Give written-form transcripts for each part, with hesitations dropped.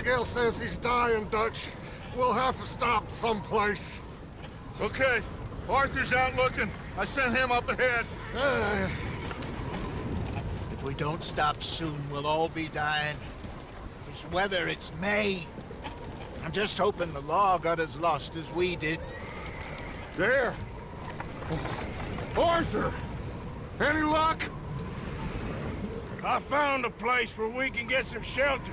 Abigail says he's dying, Dutch. We'll have to stop someplace. Okay. Arthur's out looking. I sent him up ahead. If we don't stop soon, we'll all be dying. This weather, it's May. I'm just hoping the law got as lost as we did. There! Arthur! Any luck? I found a place where we can get some shelter.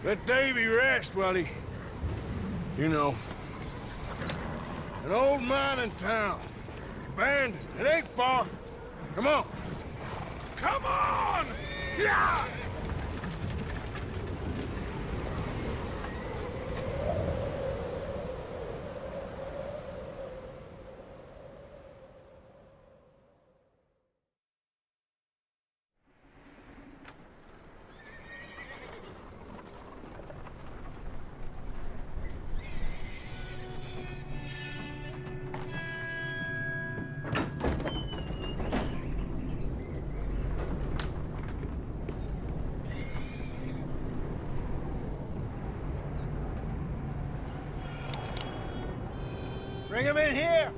Let Davy rest while he... You know. An old mining town. Abandoned. It ain't far. Come on. Come on! Yeah! Bring him in here!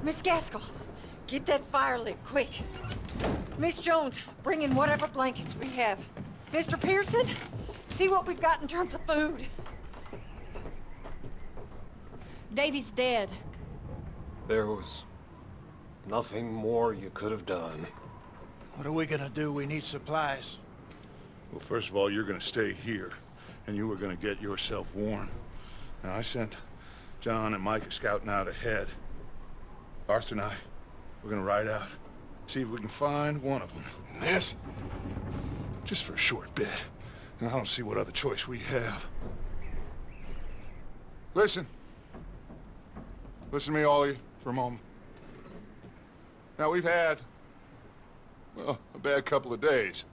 Miss Gaskell, get that fire lit, quick. Miss Jones, bring in whatever blankets we have. Mr. Pearson, see what we've got in terms of food. Davy's dead. There was nothing more you could have done. What are we gonna do? We need supplies. Well, first of all, you're gonna stay here, and you were gonna get yourself warm. Now, I sent John and Micah scouting out ahead. Arthur and I, we're gonna ride out, see if we can find one of them. And this, just for a short bit. And I don't see what other choice we have. Listen. Listen to me, all of you, for a moment. Now, we've had, well, a bad couple of days.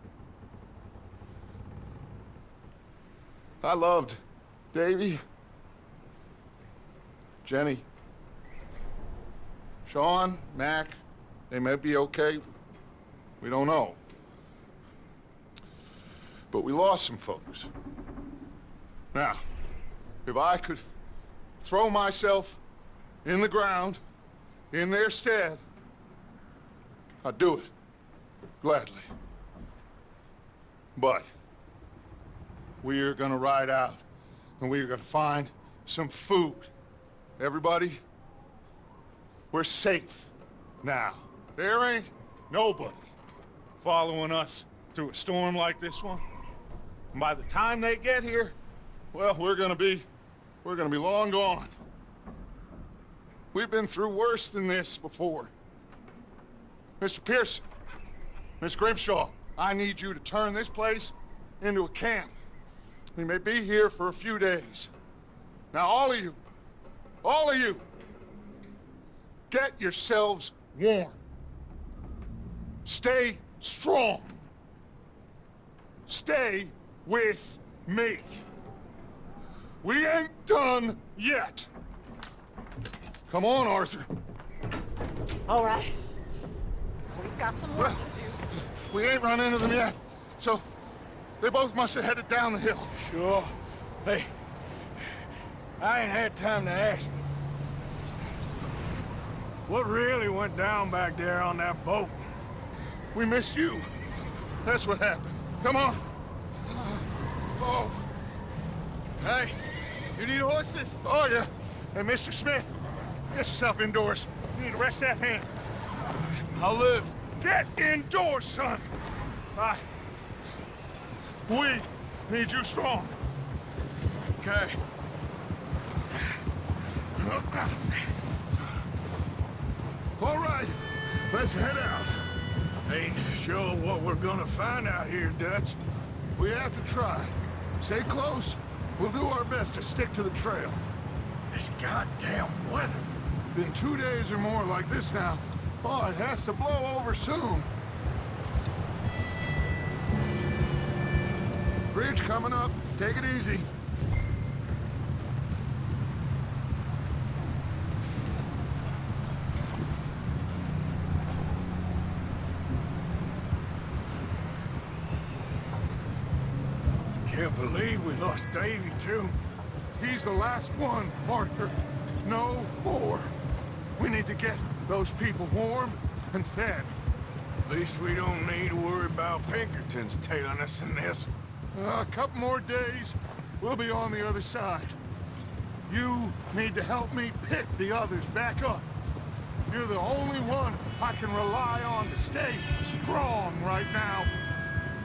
I loved Davy, Jenny, Sean, Mac. They may be okay. We don't know. But we lost some folks. Now, if I could throw myself in the ground, in their stead, I'd do it, gladly. But we're gonna ride out, and we're gonna find some food. Everybody, we're safe now. There ain't nobody following us through a storm like this one. And by the time they get here, well, we're gonna be long gone. We've been through worse than this before. Mr. Pearson, Miss Grimshaw, I need you to turn this place into a camp. We may be here for a few days. Now, all of you, get yourselves warm. Stay strong. Stay with me. We ain't done yet. Come on, Arthur. All right. We've got some work to do. We ain't run into them yet, so they both must have headed down the hill. Sure. Hey, I ain't had time to ask. What really went down back there on that boat? We missed you. That's what happened. Come on. Oh. Hey, you need horses? Oh, yeah. Hey, Mr. Smith, get yourself indoors. You need to rest that hand. I'll live. Get indoors, son. We need you strong. Okay. All right, let's head out. Ain't sure what we're gonna find out here, Dutch. We have to try. Stay close. We'll do our best to stick to the trail. This goddamn weather. Been 2 days or more like this now. Oh, it has to blow over soon. Bridge coming up. Take it easy. Can't believe we lost Davy, too. He's the last one, Arthur. No more. We need to get those people warm and fed. At least we don't need to worry about Pinkertons tailing us in this. A couple more days, we'll be on the other side. You need to help me pick the others back up. You're the only one I can rely on to stay strong right now.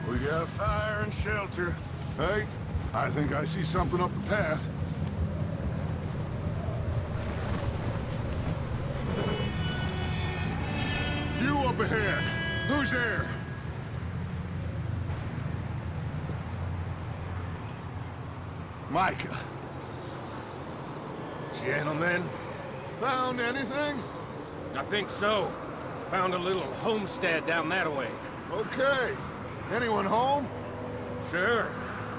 We got fire and shelter. Hey, I think I see something up the path. You up ahead. Who's there? Micah. Gentlemen, Found anything? I think so. Found a little homestead down that way. Okay. Anyone home? Sure.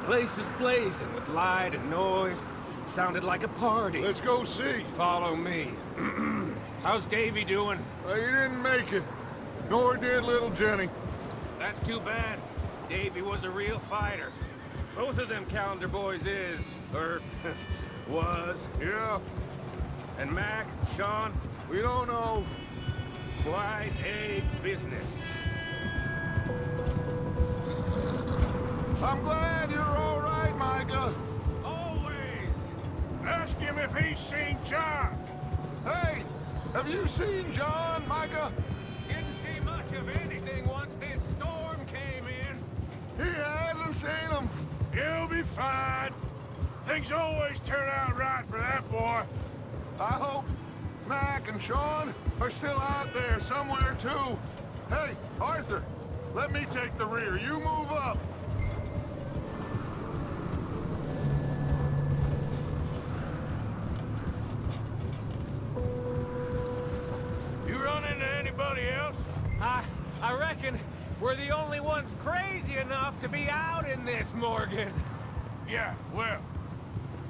Place is blazing with light and noise. Sounded like a party. Let's go see. Follow me. How's Davy doing? He didn't make it. Nor did little Jenny. That's too bad. Davy was a real fighter. Both of them calendar boys is, or was. Yeah, And Mac, Sean, we don't know. quite a business. I'm glad you're all right, Micah. Always. ask him if he's seen John. Hey, have you seen John, Micah? Didn't see much of anything once this storm came in. He hasn't seen him. He'll be fine. Things always turn out right for that boy. I hope Mac and Sean are still out there somewhere, too. Hey, Arthur, let me take the rear. You move up. You run into anybody else? I reckon we're the only ones crazy enough to be out in this, Morgan. Yeah, well,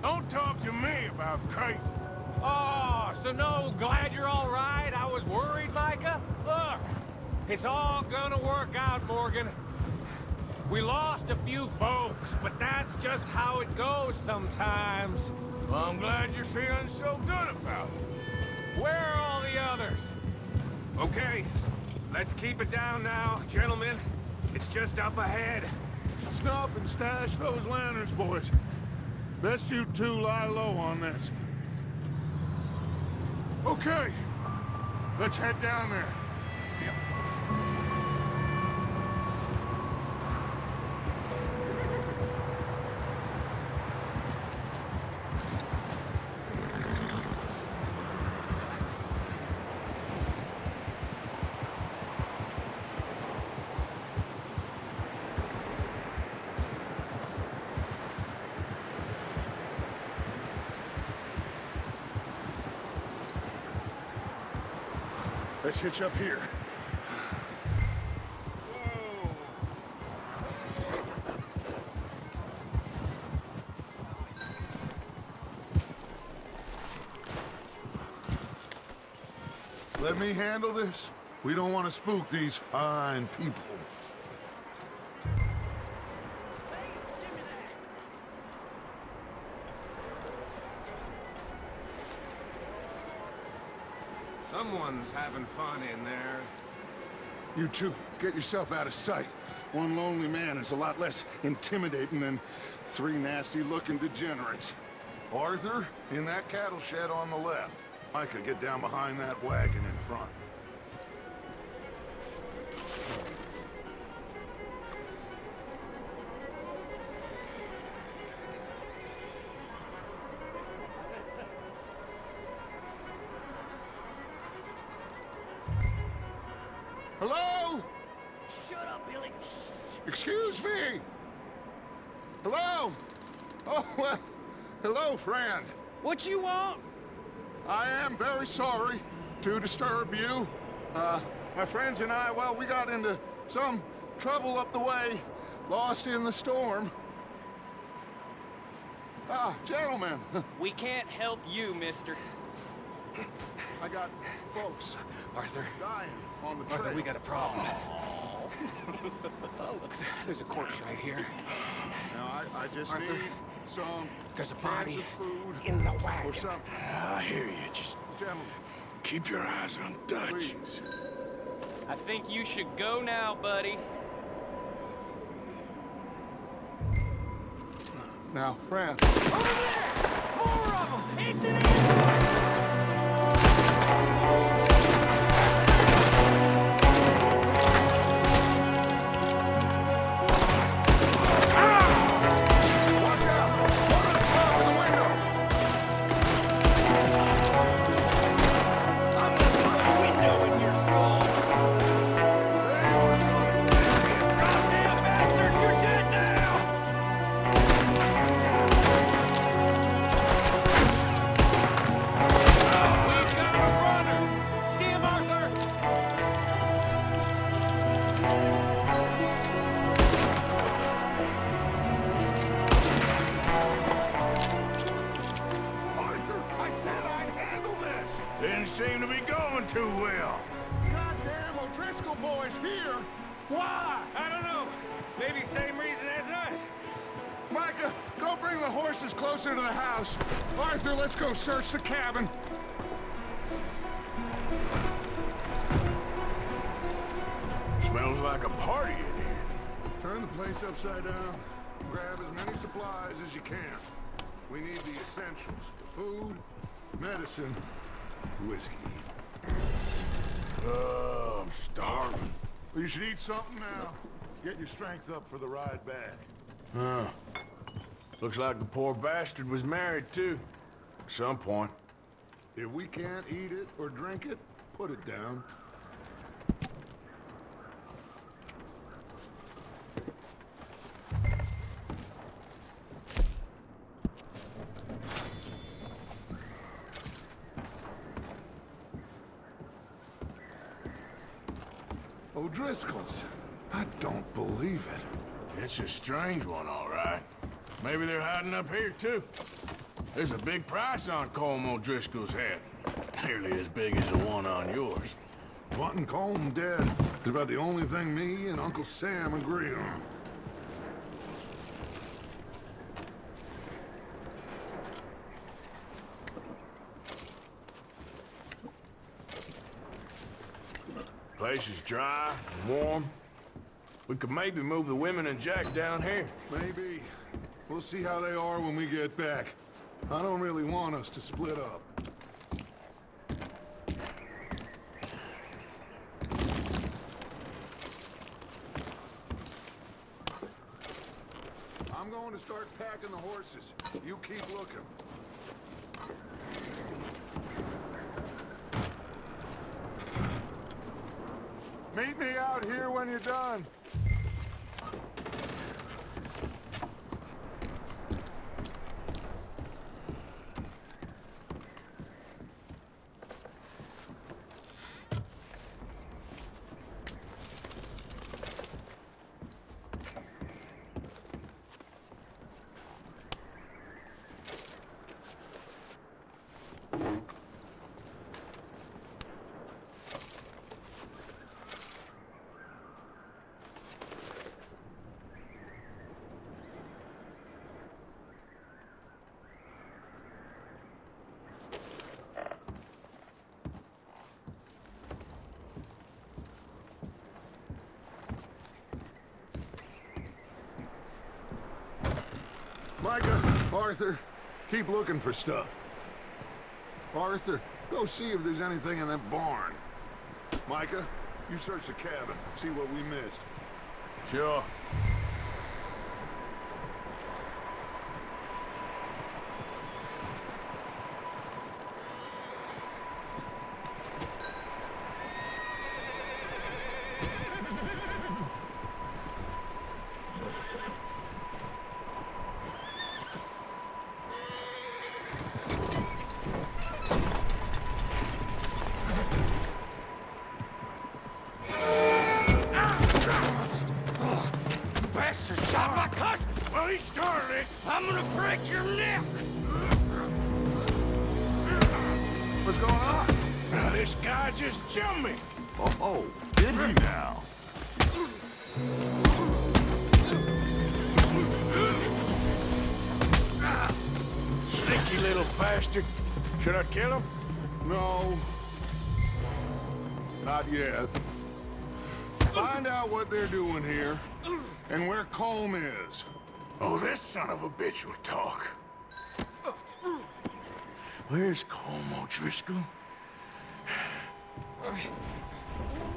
don't talk to me about crazy. Oh, so no, glad you're all right. I was worried, Micah. Look, it's all gonna work out, Morgan. We lost a few folks, but that's just how it goes sometimes. Well, I'm glad you're feeling so good about it. Where are all the others? Okay, let's keep it down now, gentlemen. It's just up ahead. Snuff and stash those lanterns, boys. Best you two lie low on this. Okay, let's head down there. Let's hitch up here. Let me handle this. We don't want to spook these fine people. Someone's having fun in there. You two, get yourself out of sight. One lonely man is a lot less intimidating than three nasty-looking degenerates. Arthur, in that cattle shed on the left. Micah, get down behind that wagon in front. Hello? Shut up, Billy. Excuse me? Hello? Oh, well, hello, friend. What you want? I am very sorry to disturb you. My friends and I, well, we got into some trouble up the way, lost in the storm. Ah, gentlemen. We can't help you, mister. I got folks Arthur, dying on the trail. Arthur, we got a problem. Folks, there's a corpse right here. Now, I just Arthur, need some there's a cans body of food in the or wagon. something. I hear you. Just Gentlemen, keep your eyes on Dutch. please. I think you should go now, buddy. Now, friend. Over there! More of them! It's an Watch out! One at a time in the window! I'm gonna put a window in your skull! Goddamn bastards, you're dead now! We've got a runner! See him, Arthur! Arthur, I said I'd handle this! Didn't seem to be going too well. Goddamn O'Driscoll boys here! Why? I don't know. Maybe same reason as us. Micah, go bring the horses closer to the house. Arthur, let's go search the cabin. Smells like a party in here. Turn the place upside down. Grab as many supplies as you can. We need the essentials. Food, medicine, whiskey. I'm starving. Well, you should eat something now. Get your strength up for the ride back. Huh. Looks like the poor bastard was married, too. At some point. If we can't eat it or drink it, put it down. O'Driscoll's. I don't believe it. It's a strange one, all right. Maybe they're hiding up here, too. There's a big price on Colm O'Driscoll's head. Nearly as big as the one on yours. Wanting Colm dead is about the only thing me and Uncle Sam agree on. Place is dry and warm. We could maybe move the women and Jack down here. Maybe. We'll see how they are when we get back. I don't really want us to split up. I'm going to start packing the horses. You keep looking. Meet me out here when you're done. Micah, Arthur, keep looking for stuff. Arthur, go see if there's anything in that barn. Micah, you search the cabin, see what we missed. Sure. he started it. I'm gonna break your neck. What's going on? Now, this guy just jumped me. Oh, did he now? Sneaky little bastard. Should I kill him? No. Not yet. Find out what they're doing here, and where Colm is. Oh, this son of a bitch will talk. Where's Colm O'Driscoll?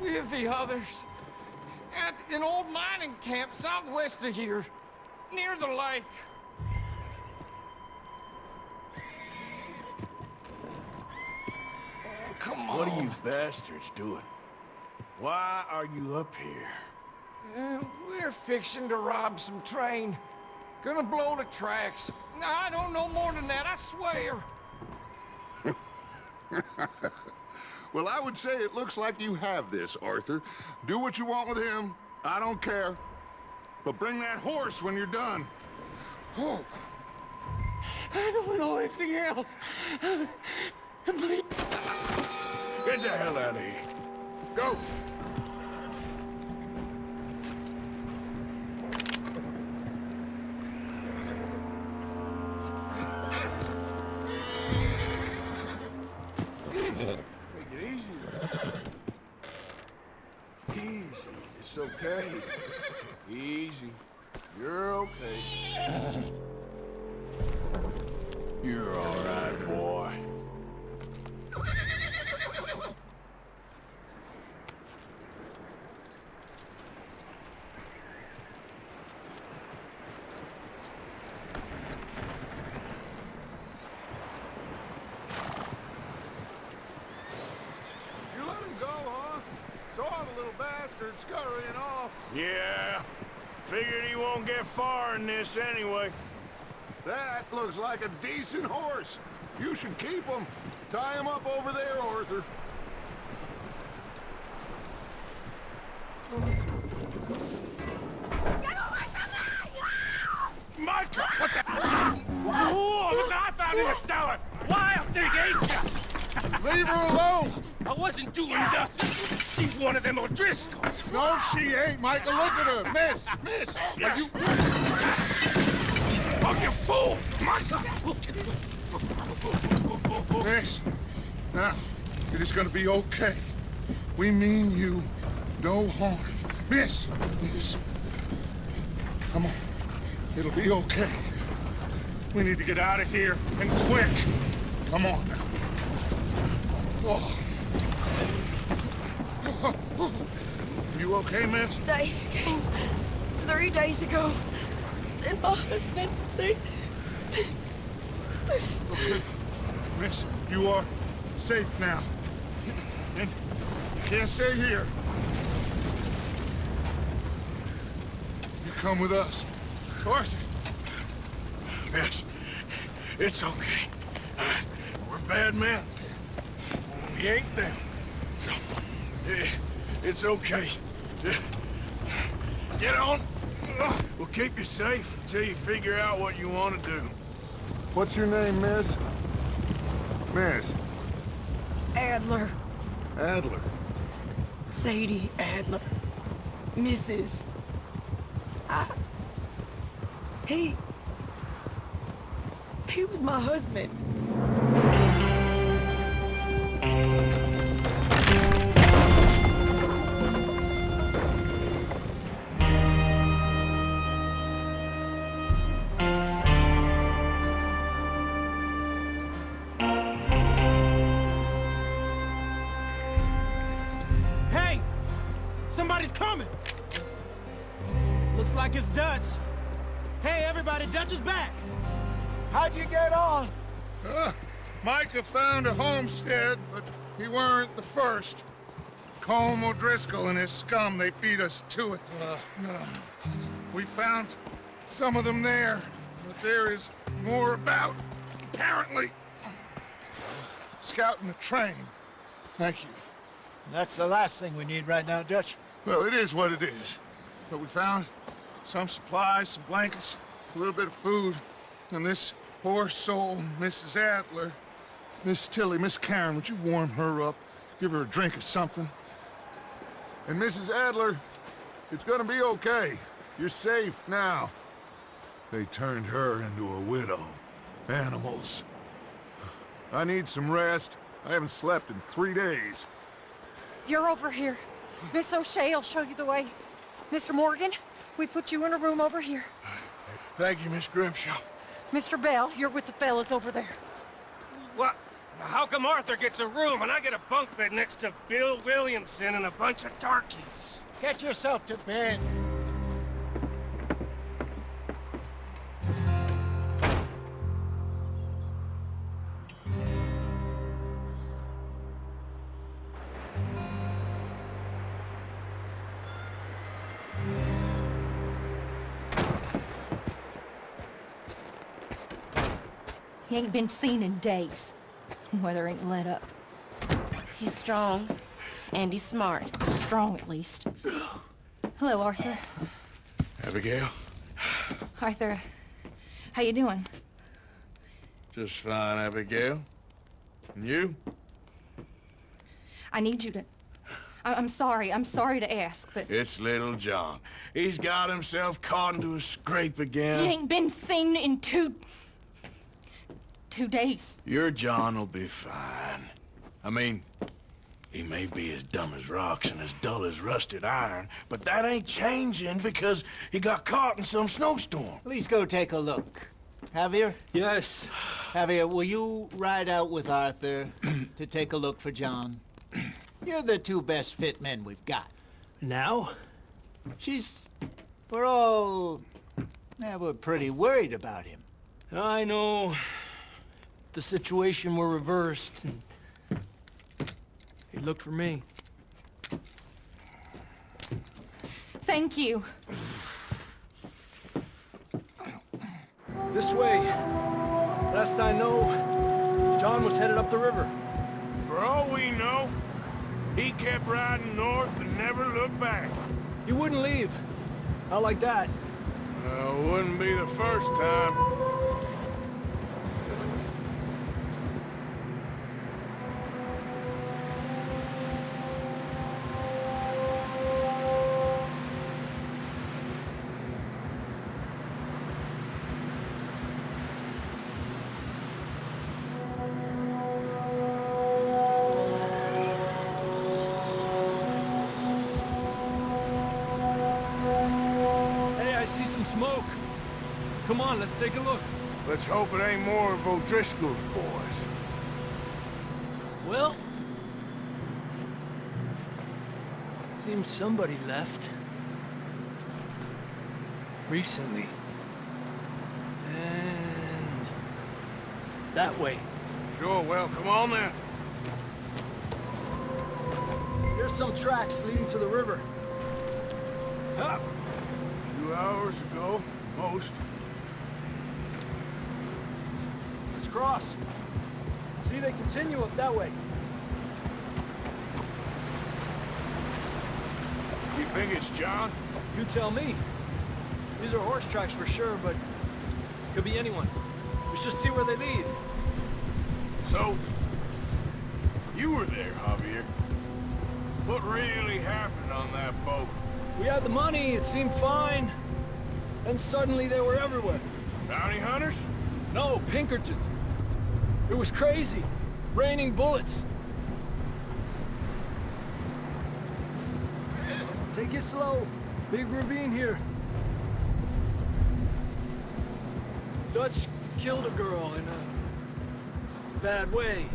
With the others. At an old mining camp southwest of here. Near the lake. Come on. What are you bastards doing? Why are you up here? We're fixing to rob some train. Gonna blow the tracks. I don't know more than that, I swear. Well, I would say it looks like you have this, Arthur. Do what you want with him. I don't care. But bring that horse when you're done. Oh. I don't know anything else. Please. Get the hell out of here. Go. Take it easy. Easy. It's okay. Easy. You're okay. You're all right, boy. You let him go, huh? Saw the little bastard scurrying off. Yeah. Figured he won't get far in this anyway. That looks like a decent horse. You should keep him. Tie him up over there, Arthur. Micah! What the? Whoa! Look, I found in the cellar! Wild thing, ain't ya? Leave her alone! I wasn't doing nothing. She's one of them O'Driscolls. No, she ain't, Michael. Look at her. Miss! Miss! Are you... Oh, you fool! Micah! Miss, now, it is gonna be okay. We mean you no harm. Miss! Miss. Come on. It'll be okay. We need to get out of here, and quick. Come on now. Oh. You okay, miss? They came 3 days ago. And my husband, they... Okay. Miss, you are safe now. And you can't stay here. You come with us. Arthur. Miss, it's okay. We're bad men. We ain't them. It's okay. Get on. We'll keep you safe until you figure out what you want to do. What's your name, miss? Miss. Adler. Adler. Sadie Adler. Mrs. He was my husband. Hey! Somebody's coming! Looks like it's Dutch. Hey, everybody, Dutch is back! How'd you get on? Micah found a homestead, but he weren't the first. Colm O'Driscoll and his scum, they beat us to it. We found some of them there, but there is more about, apparently. Scouting the train. Thank you. That's the last thing we need right now, Dutch. Well, it is what it is. But we found some supplies, some blankets, a little bit of food, and this poor soul, Mrs. Adler, Miss Tilly, Miss Karen, would you warm her up? Give her a drink or something? And Mrs. Adler, it's gonna be okay. You're safe now. They turned her into a widow. Animals. I need some rest. I haven't slept in 3 days. You're over here. Miss O'Shea will show you the way. Mr. Morgan, we put you in a room over here. Thank you, Miss Grimshaw. Mr. Bell, you're with the fellas over there. What? How come Arthur gets a room and I get a bunk bed next to Bill Williamson and a bunch of darkies? Get yourself to bed. He ain't been seen in days. Weather ain't let up. He's strong, and he's smart. Strong, at least. Hello, Arthur. Abigail? Arthur, how you doing? Just fine, Abigail. And you? I need you to... I'm sorry to ask, but... It's little John. He's got himself caught into a scrape again. He ain't been seen in 2 days. Your John will be fine. I mean, he may be as dumb as rocks and as dull as rusted iron, but that ain't changing because he got caught in some snowstorm. Please go take a look. Javier? Yes. Javier, will you ride out with Arthur to take a look for John? You're the 2 best fit men we've got. Now? We're pretty worried about him. I know. The situation were reversed, and he'd look for me. Thank you. This way. Last I know, John was headed up the river. For all we know, he kept riding north and never looked back. He wouldn't leave. Not like that. Wouldn't be the first time. Smoke. Come on, let's take a look. Let's hope it ain't more of O'Driscoll's boys. Well, seems somebody left. Recently. And that way. Sure, well, come on then. Here's some tracks leading to the river. Up. A few hours ago, most. Let's cross. See, they continue up that way. You think it's John? You tell me. These are horse tracks for sure, but could be anyone. Let's just see where they lead. So, you were there, Javier. What really happened on that boat? We had the money, it seemed fine. Then suddenly they were everywhere. Bounty hunters? No, Pinkertons. It was crazy. Raining bullets. Take it slow. Big ravine here. Dutch killed a girl in a bad way.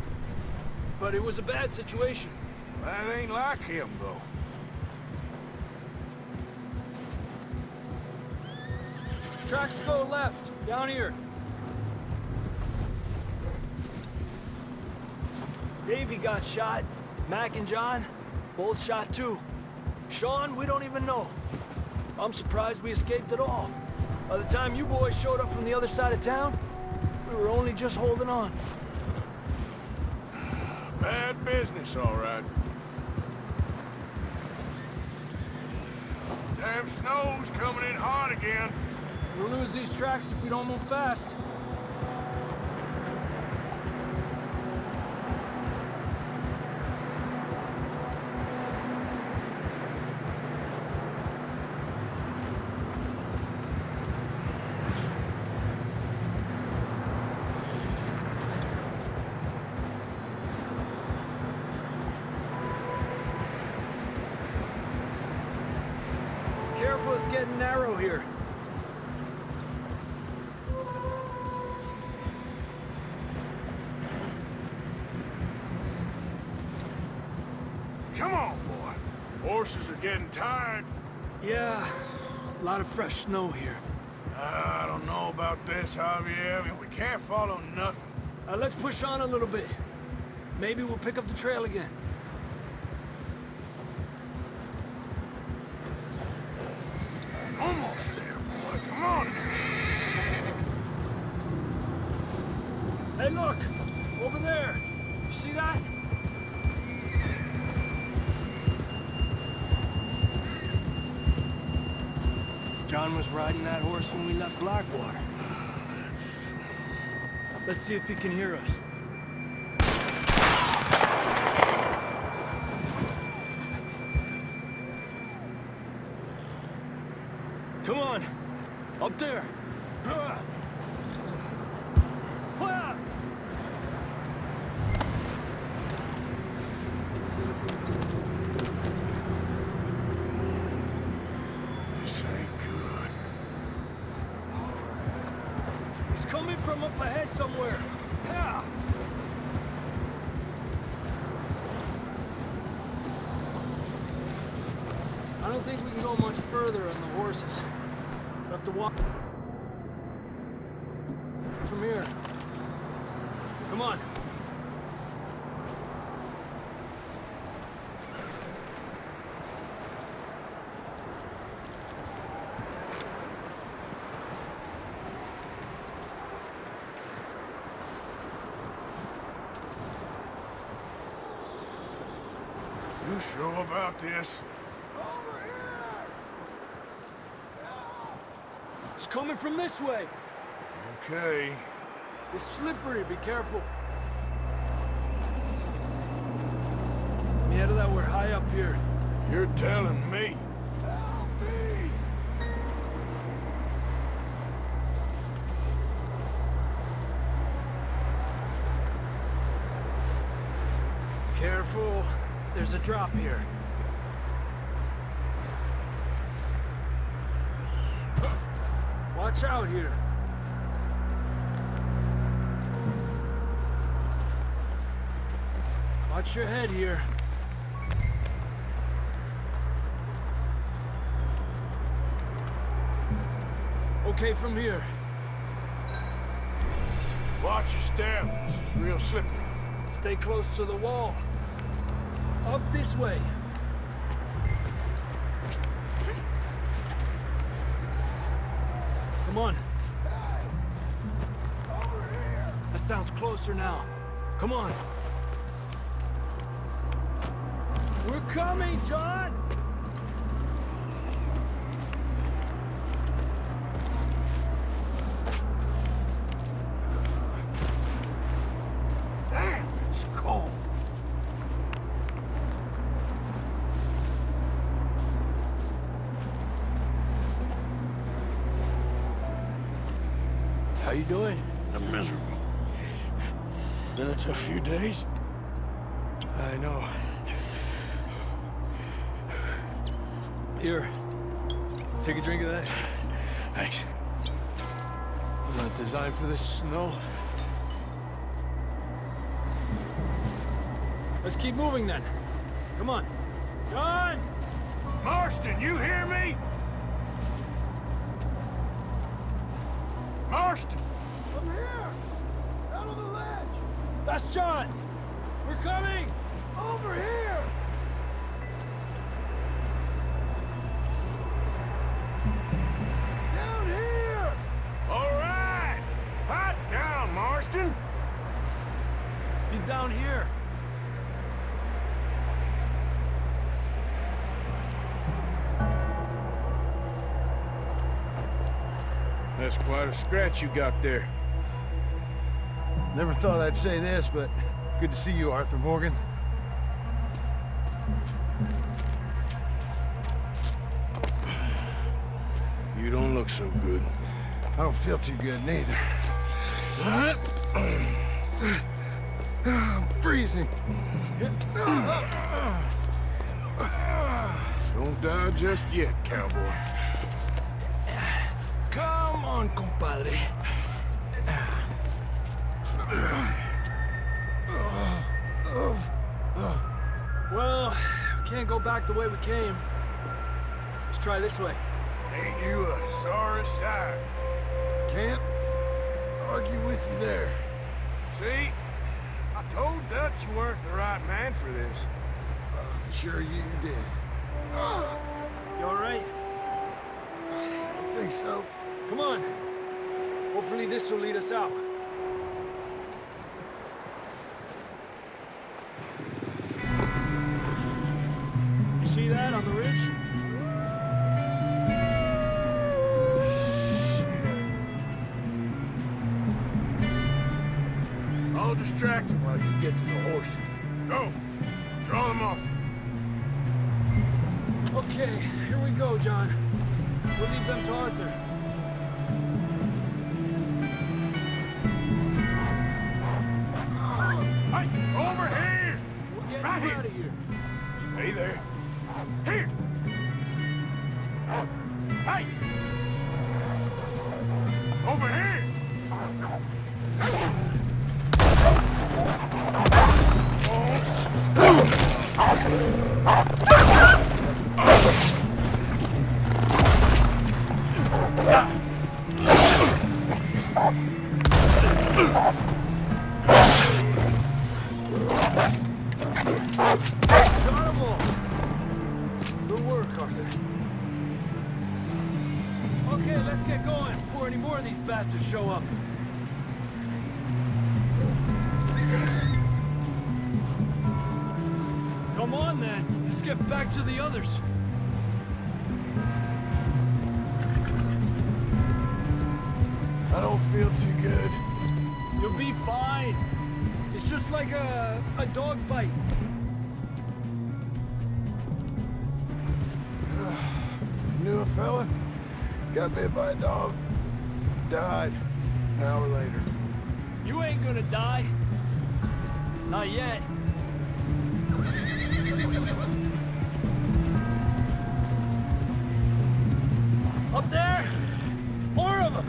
But it was a bad situation. That ain't like him, though. Tracks go left, down here. Davey got shot. Mac and John, both shot too. Sean, we don't even know. I'm surprised we escaped at all. By the time you boys showed up from the other side of town, we were only just holding on. Bad business, all right. Damn snow's coming in hard again. We'll lose these tracks if we don't move fast. Careful, it's getting narrow here. Come on, boy. Horses are getting tired. Yeah, a lot of fresh snow here. I don't know about this, Javier. I mean, we can't follow nothing. Let's push on a little bit. Maybe we'll pick up the trail again. Almost there, boy. Come on. Hey, look! Over there! You see that? John was riding that horse when we left Blackwater. Let's see if he can hear us. Come on! Up there! This ain't good. It's coming from up ahead somewhere. Yeah. I don't think we can go much further on the horses. We'll have to walk from here. Come on. You sure about this? It's coming from this way. Okay. It's slippery, be careful. Yeah, that we're high up here. You're telling me. Careful. There's a drop here. Watch out here. Watch your head here. Okay, from here. Watch your step. This is real slippery. Stay close to the wall. Up this way. Come on. That sounds closer now. Come on. We're coming, John! Damn, it's cold. How you doing? I'm miserable. Been a tough few days. I know. Here. Take a drink of that. Thanks. I'm not designed for this snow. Let's keep moving then. Come on. John! Marston, you hear me? Marston! Over here! Out on the ledge! That's John! We're coming! Over here! Down here! All right! Hot down, Marston! He's down here. That's quite a scratch you got there. Never thought I'd say this, but good to see you, Arthur Morgan. You don't look so good. I don't feel too good, neither. I'm freezing. Don't die just yet, cowboy. Come on, compadre. Well, we can't go back the way we came. Let's try this way. Ain't you a sorry sight? Can't argue with you there. See? I told Dutch you weren't the right man for this. Sure you did. You all right? I don't think so. Come on. Hopefully this will lead us out. You see that on the ridge? I'll distract him while you get to the horses. Go! Draw them off. Okay, here we go, John. We'll leave them to Arthur. Hey, over here! We're getting Right you here. out of here. Stay there. Here! Hey! Over here! Got 'em all. Good work, Arthur. Okay, let's get going before any more of these bastards show up. Come on, then. Let's get back to the others. I don't feel too good. You'll be fine. It's just like a dog bite. Knew a fella, got bit by a dog, died an hour later. You ain't gonna die. Not yet. Up there! More of them!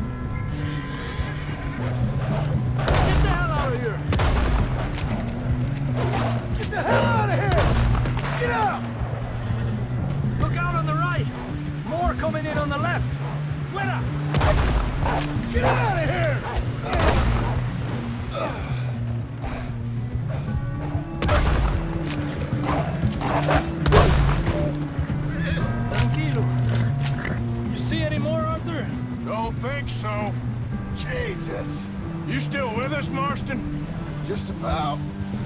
Get the hell out of here! Get the hell out of here! Get out! Look out on the right! More coming in on the left! Fuera! Get out of here! Tranquilo. You see any more, Arthur? Don't think so. Jesus! You still with us, Marston? Just about.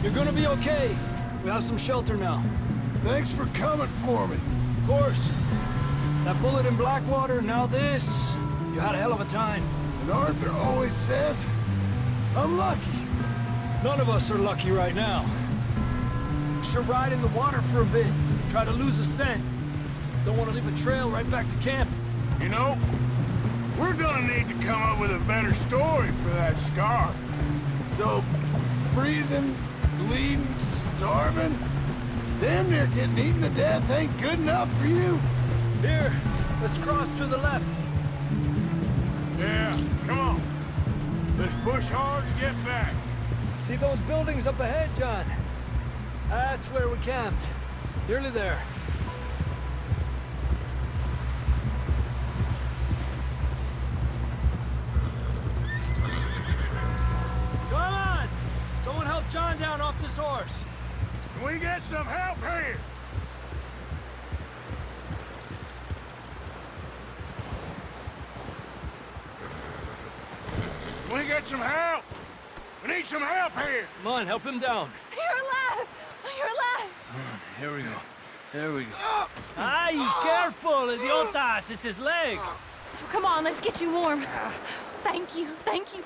You're gonna be okay. We have some shelter now. Thanks for coming for me. Of course. That bullet in Blackwater, now this. You had a hell of a time. And Arthur always says, I'm lucky. None of us are lucky right now. Should ride in the water for a bit. Try to lose a scent. Don't want to leave a trail right back to camp. You know, we're gonna need to come up with a better story for that scar. So, freezing, bleeding, starving, damn near getting eaten to death ain't good enough for you. Here, let's cross to the left. Yeah, come on. Let's push hard to get back. See those buildings up ahead, John? That's where we camped. Nearly there. Come on! Someone help John down off this horse. Can we get some help here? Can we get some help? We need some help here. Come on, help him down. You're alive! You're alive! Here we go. There we go. Ay, careful, idiotas! It's his leg. Come on, let's get you warm. Thank you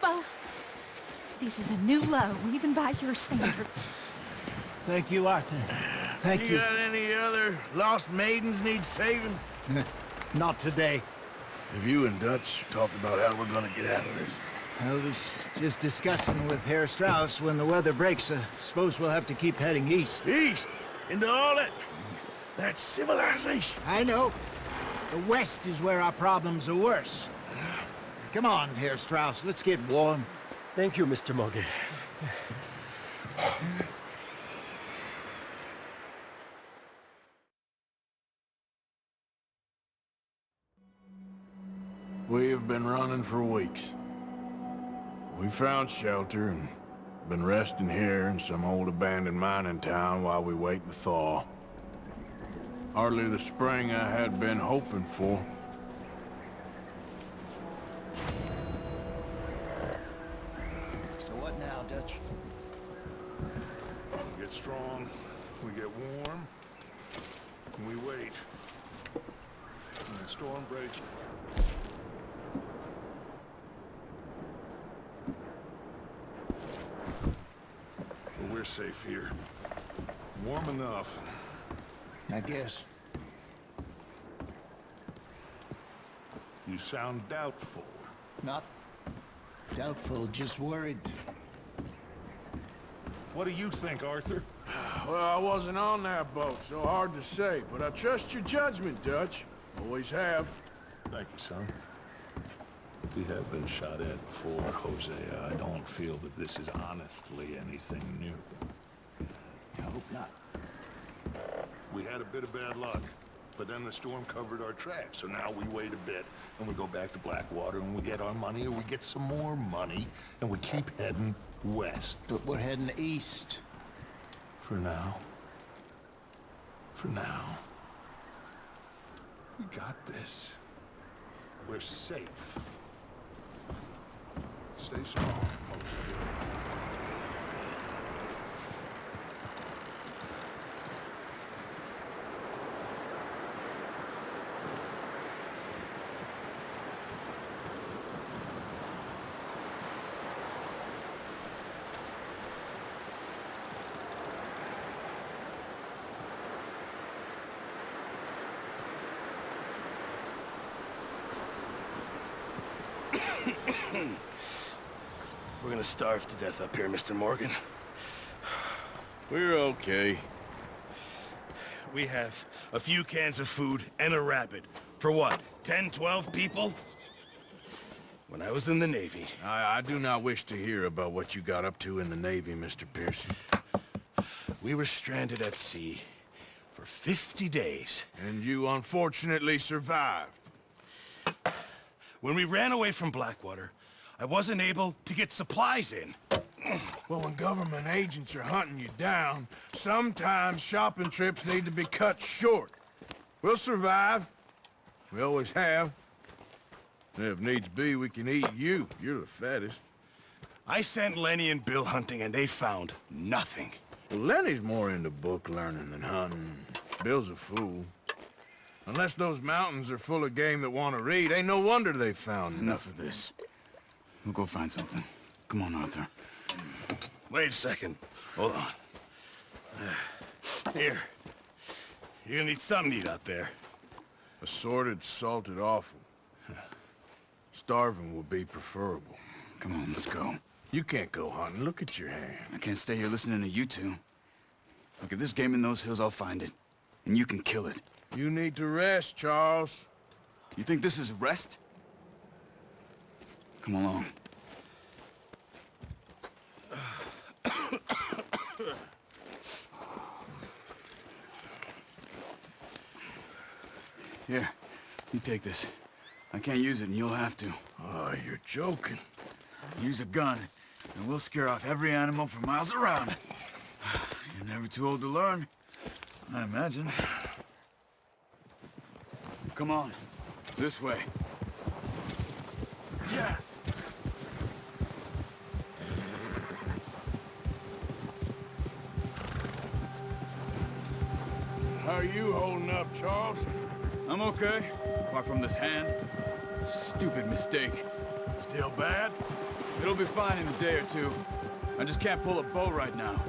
both. This is a new low, even by your standards. Thank you, Arthur. Thank you. Got any other lost maidens need saving? Not today. Have you and Dutch talked about how we're gonna get out of this? I was just discussing with Herr Strauss when the weather breaks. Suppose we'll have to keep heading east. East? Into all that... That's civilization. I know. The west is where our problems are worse. Come on, Herr Strauss, let's get warm. Thank you, Mr. Morgan. We have been running for weeks. We found shelter and been resting here in some old abandoned mining town while we wait the thaw. Hardly the spring I had been hoping for. So what now, Dutch? We get strong, we get warm, and we wait. When the storm breaks, but we're safe here. Warm enough. I guess. You sound doubtful. Not doubtful, just worried. What do you think, Arthur? Well, I wasn't on that boat, so hard to say, but I trust your judgment, Dutch. Always have. Thank you, son. We have been shot at before, Hosea. I don't feel that this is honestly anything new. I hope not. We had a bit of bad luck, but then the storm covered our tracks, so now we wait a bit, and we go back to Blackwater, and we get our money, or we get some more money, and we keep heading west. But we're heading east. For now. For now. We got this. We're safe. Stay strong, Hosea. We're gonna starve to death up here, Mr. Morgan. We're okay. We have a few cans of food and a rabbit. For what, 10, 12 people? When I was in the Navy... I do not wish to hear about what you got up to in the Navy, Mr. Pearson. We were stranded at sea for 50 days. And you unfortunately survived. When we ran away from Blackwater, I wasn't able to get supplies in. Well, when government agents are hunting you down, sometimes shopping trips need to be cut short. We'll survive. We always have. If needs be, we can eat you. You're the fattest. I sent Lenny and Bill hunting, and they found nothing. Well, Lenny's more into book learning than hunting. Bill's a fool. Unless those mountains are full of game that want to read, ain't no wonder they found Enough of this. We'll go find something. Come on, Arthur. Wait a second. Hold on. Here. You're gonna need something to eat out there. Assorted, salted offal. Starving would be preferable. Come on, let's go. You can't go hunting. Look at your hand. I can't stay here listening to you two. Look, if there's game in those hills, I'll find it. And you can kill it. You need to rest, Charles. You think this is rest? Come along. Here, you take this. I can't use it, and you'll have to. Oh, you're joking. Use a gun, and we'll scare off every animal for miles around. You're never too old to learn, I imagine. Come on, this way. Yeah. How are you holding up, Charles? I'm okay, apart from this hand. Stupid mistake. Still bad? It'll be fine in a day or two. I just can't pull a bow right now.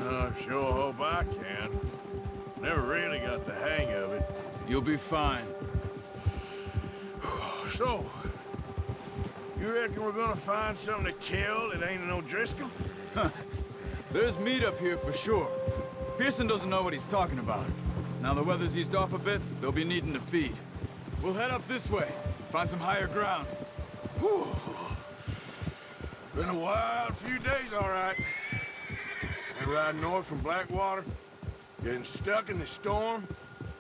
I sure hope I can. Never really got the hang of it. You'll be fine. So, you reckon we're gonna find something to kill that ain't no Driscoll? Huh. There's meat up here for sure. Pearson doesn't know what he's talking about. Now the weather's eased off a bit, they'll be needing to feed. We'll head up this way, find some higher ground. Whew. Been a wild few days, all right. And riding north from Blackwater, getting stuck in the storm,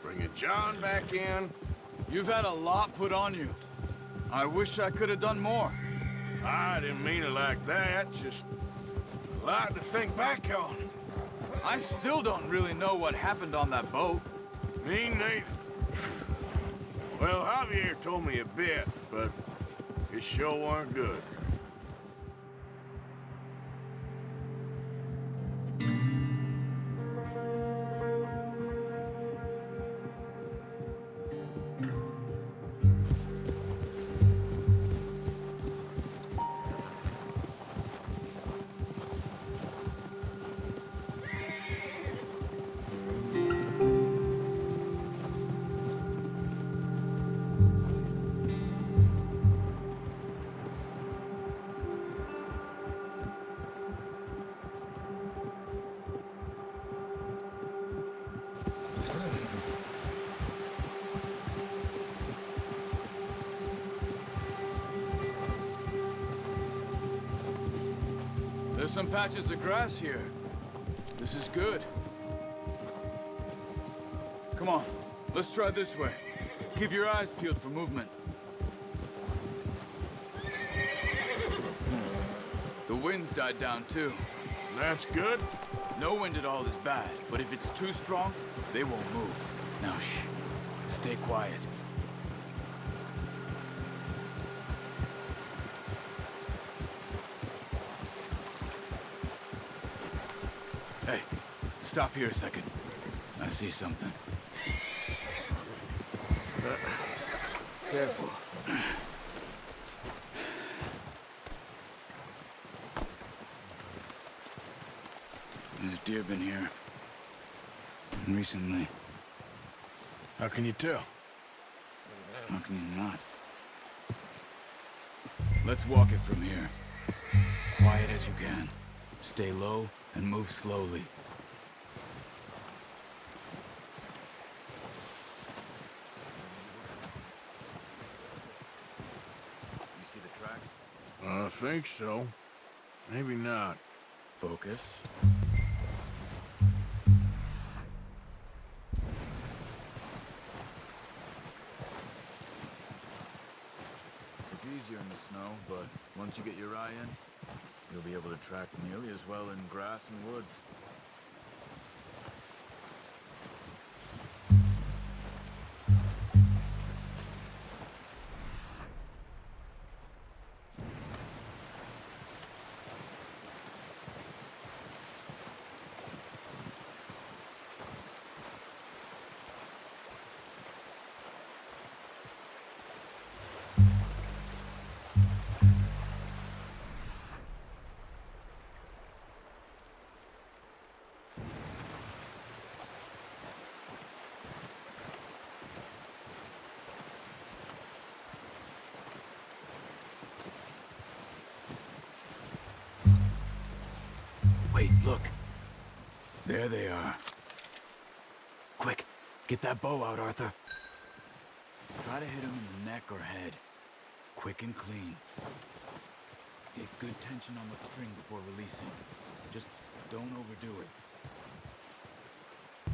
bringing John back in. You've had a lot put on you. I wish I could have done more. I didn't mean it like that, just a lot to think back on. I still don't really know what happened on that boat. Me neither. Well, Javier told me a bit, but it sure weren't good. There's some patches of grass here. This is good. Come on, let's try this way. Keep your eyes peeled for movement. The wind's died down too. That's good. No wind at all is bad, but if it's too strong, they won't move. Now shh, stay quiet. Hey, stop here a second. I see something. Careful. There's deer been here. Recently. How can you tell? How can you not? Let's walk it from here. Quiet as you can. Stay low and move slowly. You see the tracks? I think so. Maybe not. Focus. It's easier in the snow, but once you get your eye in, you'll be able to track nearly as well in grass and woods. Wait, look. There they are. Quick, get that bow out, Arthur. Try to hit him in the neck or head. Quick and clean. Get good tension on the string before releasing. Just don't overdo it.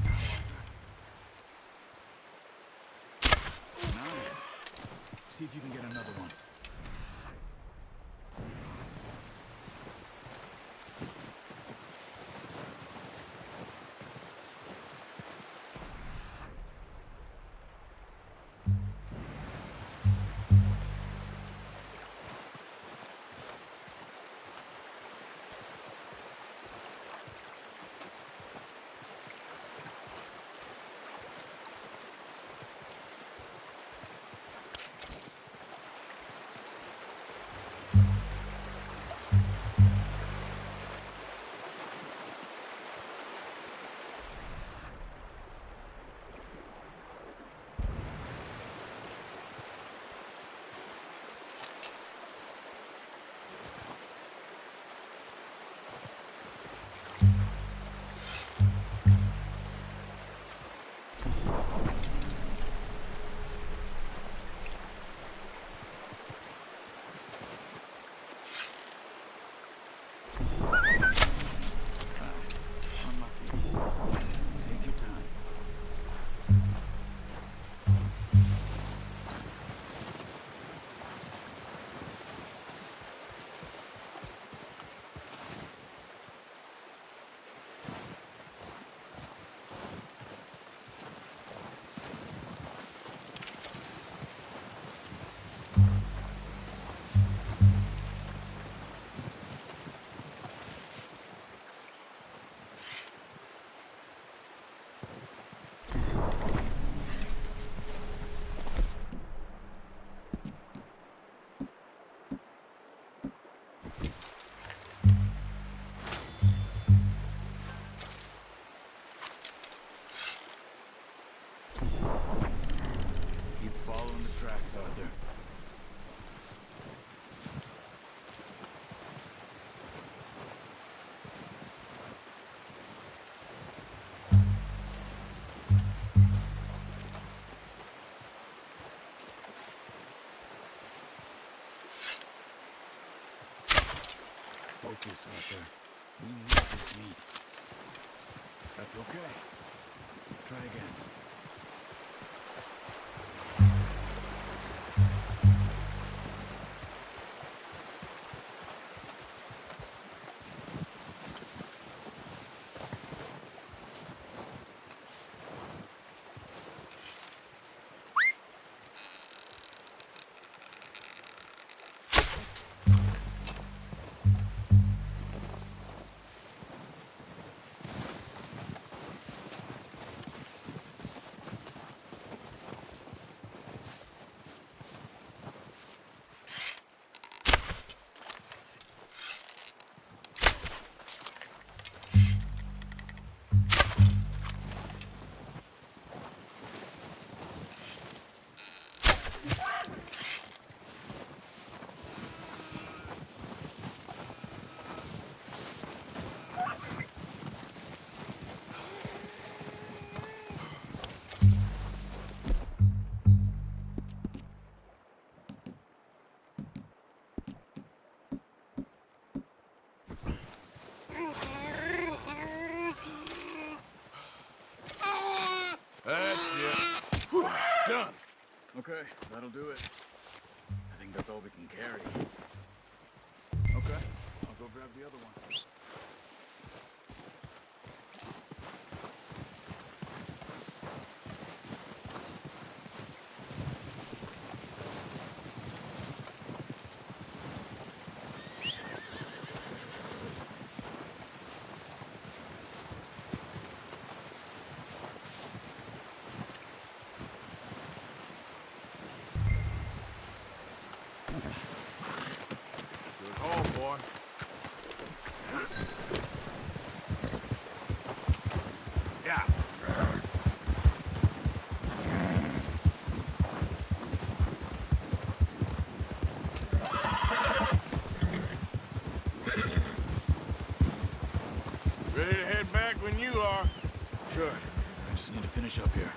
Now, Arthur. Nice. See if you can get another one. Take your time. Keep following the tracks, Arthur. Focus, Arthur. We need this meat. That's okay. Try again. That's it. Whew, done. Okay, that'll do it. I think that's all we can carry. Okay, I'll go grab the other one. Good haul, boy. Yeah. Ready to head back when you are. Sure. I just need to finish up here.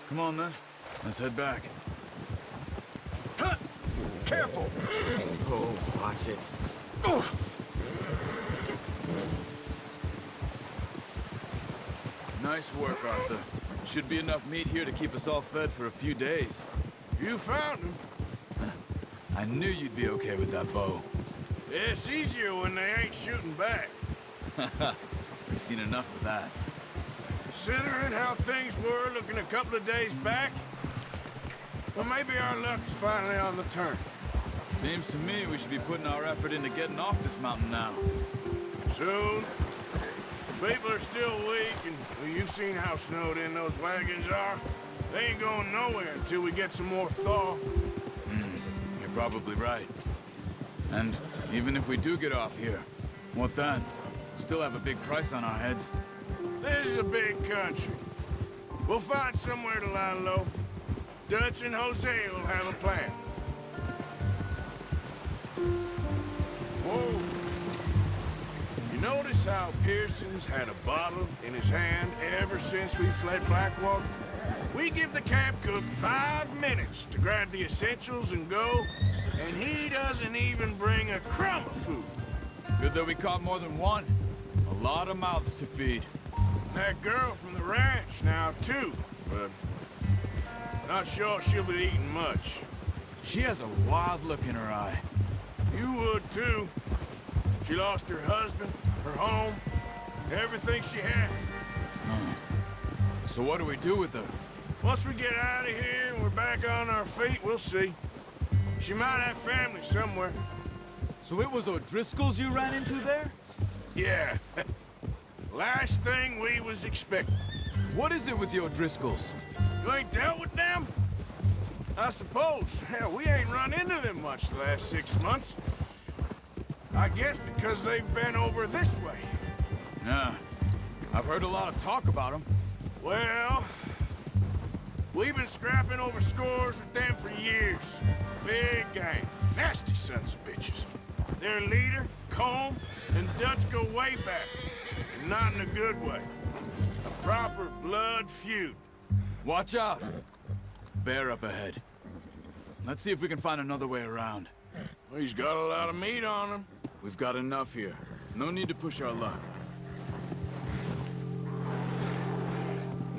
Come on, then. Let's head back. Careful! Oh, watch it. Nice work, Arthur. Should be enough meat here to keep us all fed for a few days. You found him. I knew you'd be okay with that bow. It's easier when they ain't shooting back. We've seen enough of that. Considering how things were looking a couple of days back, well, maybe our luck's finally on the turn. Seems to me we should be putting our effort into getting off this mountain now. Soon. People are still weak, and well, you've seen how snowed in those wagons are. They ain't going nowhere until we get some more thaw. You're probably right. And even if we do get off here, what then? still have a big price on our heads. This is a big country. We'll find somewhere to lie low. Dutch and Hosea will have a plan. Whoa. You notice how Pearson's had a bottle in his hand ever since we fled Blackwater? We give the camp cook 5 minutes to grab the essentials and go, and he doesn't even bring a crumb of food. Good that we caught more than one. A lot of mouths to feed. That girl from the ranch now, too, but not sure she'll be eating much. She has a wild look in her eye. You would, too. She lost her husband, her home, everything she had. So what do we do with her? Once we get out of here and we're back on our feet, we'll see. She might have family somewhere. So it was O'Driscoll's you ran into there? Yeah. Last thing we was expecting. What is it with the O'Driscolls? You ain't dealt with them? I suppose. Hell, we ain't run into them much the last 6 months. I guess because they've been over this way. Yeah. I've heard a lot of talk about them. Well, we've been scrapping over scores with them for years. Big gang. Nasty sons of bitches. Their leader, Combe, and Dutch go way back. And not in a good way. A proper blood feud. Watch out! Bear up ahead. Let's see if we can find another way around. Well, he's got a lot of meat on him. We've got enough here. No need to push our luck.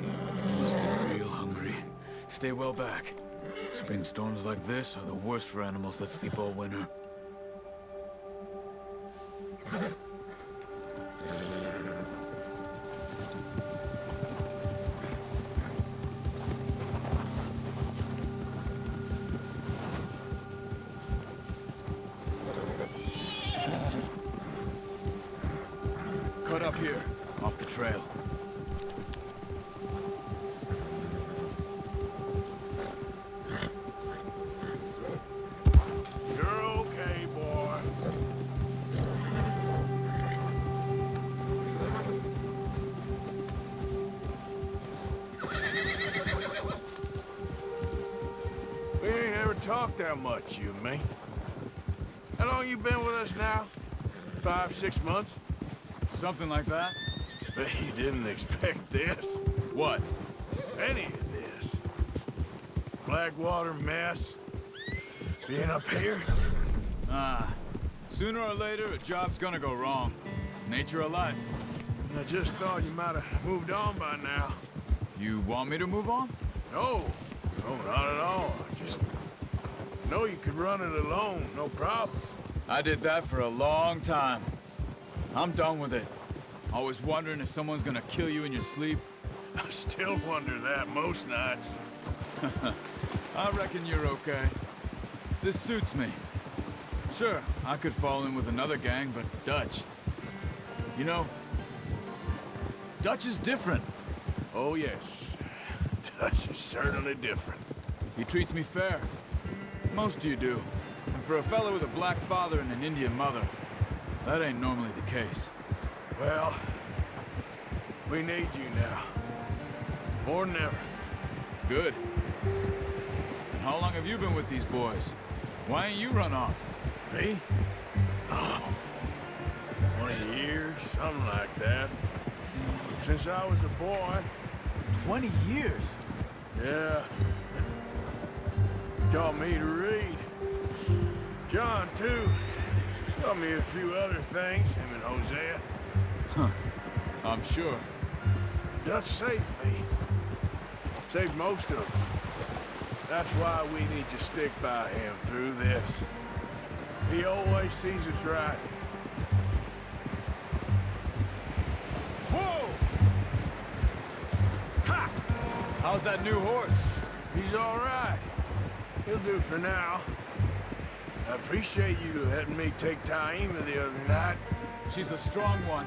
You must be real hungry. Stay well back. Spring storms like this are the worst for animals that sleep all winter. Cut up here, off the trail. You're okay, boy. We ain't ever talked that much, you and me. How long you been with us now? 5, 6 months? Something like that? Bet you didn't expect this. What? Any of this. Blackwater mess. Being up here. Sooner or later, a job's gonna go wrong. Nature of life. I just thought you might have moved on by now. You want me to move on? No. No, not at all. I just know you could run it alone, no problem. I did that for a long time. I'm done with it. Always wondering if someone's gonna kill you in your sleep. I still wonder that most nights. I reckon you're okay. This suits me. Sure, I could fall in with another gang, but Dutch... You know, Dutch is different. Oh, yes. Dutch is certainly different. He treats me fair. Most of you do. And for a fellow with a black father and an Indian mother, that ain't normally the case. Well, we need you now. More than ever. Good. And how long have you been with these boys? Why ain't you run off? Me? Oh, 20 years, something like that. Since I was a boy. 20 years? Yeah. Taught me to read. John, too. Taught me a few other things, him and Hosea. Huh. I'm sure. Dutch saved me. Saved most of us. That's why we need to stick by him through this. He always sees us right. Whoa! Ha! How's that new horse? He's all right. He'll do for now. I appreciate you letting me take Taima the other night. She's a strong one.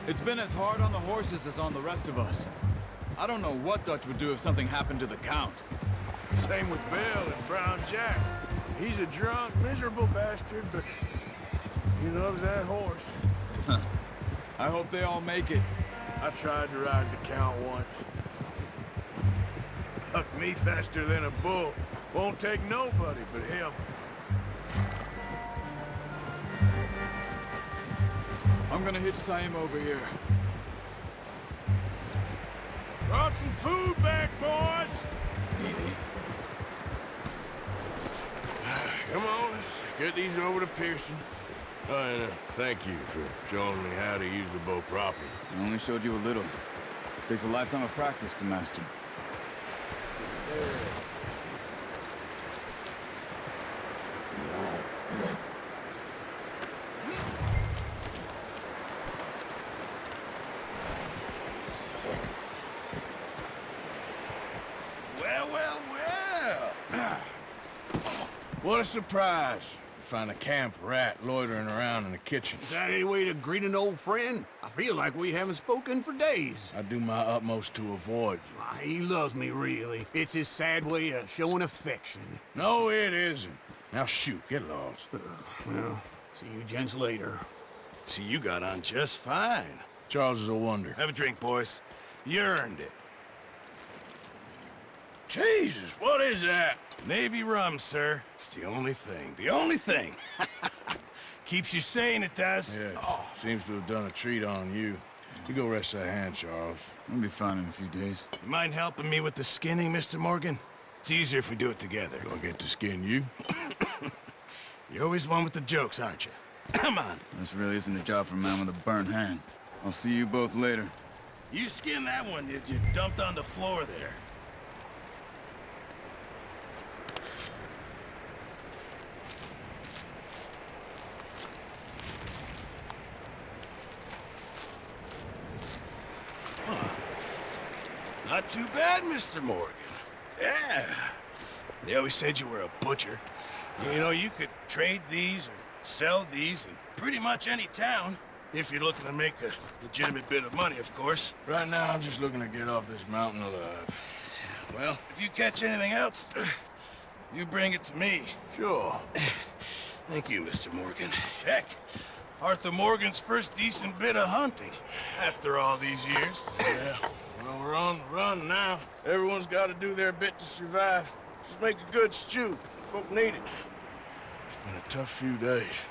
It's been as hard on the horses as on the rest of us. I don't know what Dutch would do if something happened to the Count. Same with Bill and Brown Jack. He's a drunk, miserable bastard, but he loves that horse. Huh. I hope they all make it. I tried to ride the Count once. Hucked me faster than a bull. Won't take nobody but him. I'm gonna hitch tie him over here. Brought some food back, boys! Easy. Come on, let's get these over to Pearson. Oh, and thank you for showing me how to use the bow properly. I only showed you a little. Takes a lifetime of practice to master. Well, well, well! What a surprise. Find a camp rat loitering around in the kitchen. Is that any way to greet an old friend? I feel like we haven't spoken for days. I do my utmost to avoid you. Why, he loves me, really. It's his sad way of showing affection. No, it isn't. Now shoot, get lost. Well, see you gents later. See, you got on just fine. Charles is a wonder. Have a drink, boys. You earned it. Jesus, what is that? Navy rum, sir. It's the only thing. The only thing. Keeps you sane, it does. Yes, seems to have done a treat on you. You go rest that hand, Charles. I'll be fine in a few days. You mind helping me with the skinning, Mr. Morgan? It's easier if we do it together. Do I get to skin you? You're always one with the jokes, aren't you? Come on. This really isn't a job for a man with a burnt hand. I'll see you both later. You skinned that one that you dumped on the floor there. Not too bad, Mr. Morgan. Yeah. They always said you were a butcher. You know, you could trade these or sell these in pretty much any town. If you're looking to make a legitimate bit of money, of course. Right now, I'm just looking to get off this mountain alive. Well, if you catch anything else, you bring it to me. Sure. Thank you, Mr. Morgan. Heck, Arthur Morgan's first decent bit of hunting after all these years. Yeah. Well, we're on the run now. Everyone's got to do their bit to survive. Just make a good stew. Folk need it. It's been a tough few days.